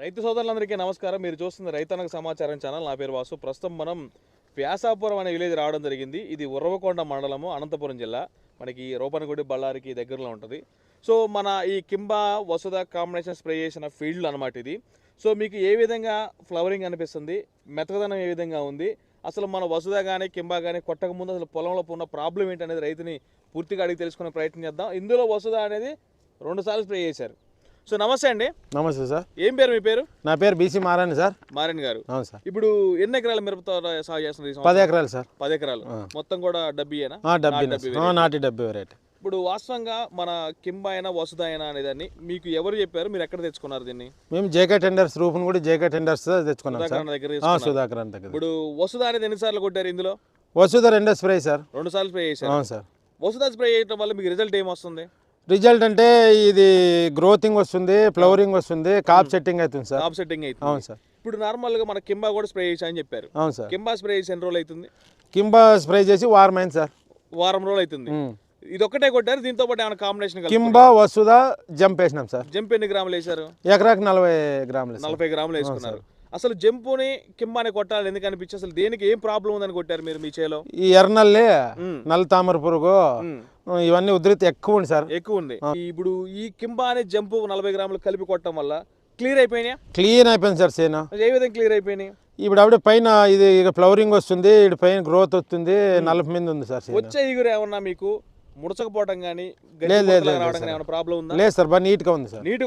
రైతు సోదరులందరికీ నమస్కారం. మీరు చూస్తుంది రైతన్నకు సమాచారం ఛానల్. నా పేరు వాసు. ప్రస్తుతం మనం వ్యాసాపురం అనే విలేజ్ రావడం జరిగింది. ఇది ఉర్వకొండ మండలము, అనంతపురం జిల్లా. మనకి రూపనగుడి బళ్ళారికి దగ్గరలో ఉంటుంది. సో మన ఈ కింబా వసుధ కాంబినేషన్ స్ప్రే చేసిన ఫీల్డ్ అనమాట ఇది. సో మీకు ఏ విధంగా ఫ్లవరింగ్ అనిపిస్తుంది, మెతకదనం ఏ విధంగా ఉంది, అసలు మన వసుధ కానీ కింబా కానీ కొట్టక ముందు అసలు పొలంలో ఉన్న ప్రాబ్లం ఏంటనేది రైతుని పూర్తిగా అడిగి తెలుసుకునే ప్రయత్నం చేద్దాం. ఇందులో వసుధ అనేది 2 సార్లు స్ప్రే చేశారు. సో నమస్తే అండి. నమస్తే సార్. ఏం పేరు మీ పేరు? నా పేరు బీసీ మారాని సార్. మారన్ గారు. అవును సార్. ఇప్పుడు ఎన్ని ఎకరాల మిరప తోట సాగు చేస్తున్నారు? 10 ఎకరాలు సార్. 10 ఎకరాలు మొత్తం కూడా డబ్బీయేనా? నాటి డబ్బీ వెరైటీ. ఇప్పుడు వాస్తవంగా మన కింబా అయినా వసుధ అయినా అనేదాన్ని మీకు ఎవరు చెప్పారు? మీరు ఎక్కడ తెచ్చుకున్నారు దీన్ని? మేము జేకే టెండర్స్ రూపును కూడా జేకే టెండర్స్ తెచ్చుకున్నాం సార్. దగ్గర సుధాకర్ అంత దగ్గర. ఇప్పుడు వసుధ అనేది ఎన్నిసార్లు కొట్టారు ఇందులో? వసుధ 2 స్ప్రే సార్. 2 సార్లు స్ప్రే చేశారు. అవును సార్. వసుధ స్ప్రే చేయడం వల్ల మీకు రిజల్ట్ ఏమొస్తుంది? రిజల్ట్ అంటే ఇది గ్రోతింగ్ వస్తుంది, ఫ్లవరింగ్ వస్తుంది, కాప్ సెట్టింగ్ అవుతుంది సార్. టాప్ సెట్టింగ్ అవుతుంది. అవును సార్. ఇప్పుడు నార్మల్ గా మన కింబా కూడా స్ప్రే చేశా అని చెప్పారు. అవును సార్. కింబా స్ప్రే చేసి ఎన్ని రోజులు అవుతుంది? కింబా స్ప్రే చేసి వారం అయింది సార్. వారం రోజులు అవుతుంది. ఇది ఒక్కటే కొట్టారు, దీంతో పాటు ఏమైనా కాంబినేషన్? కింబా వసుధ జంప్ వేసినాం సార్. జంప్ ఎన్ని గ్రాములు వేశారు? ఎకరాకి 40 గ్రాములు. 40 గ్రాములు వేసుకున్నారు. అసలు జంపుని కింబాని కొట్టాలి ఎందుకు అనిపించి, అసలు దేనికి ఏం ప్రాబ్లం ఉందని కొట్టారు మీరు మీ చేలో? ఈ ఎర్రనల్లి, నల్ల తామర పురుగు ఇవన్నీ ఉధృతి ఎక్కువ ఉంది సార్. ఎక్కువ ఉంది. ఇప్పుడు ఈ కింబా అనే జంపు 40 గ్రాములు కలిపి కొట్టడం వల్ల క్లియర్ అయిపోయినాయి? క్లీన్ అయిపోయింది సార్ చేను. ఏ విధంగా క్లియర్ అయిపోయినాయి? ఇప్పుడు ఆవిడ పైన ఇది ఫ్లవరింగ్ వస్తుంది, ఇటు పైన గ్రోత్ వస్తుంది, నలుపు మీద ఉంది సార్. వచ్చే ఇగురు ఏమన్నా మీకు ముడచకపోవడం కానీ లేదు రావడం కానీ ఏమైనా ప్రాబ్లం ఉందా? లేదు సార్, బాగా నీట్గా ఉంది సార్. నీట్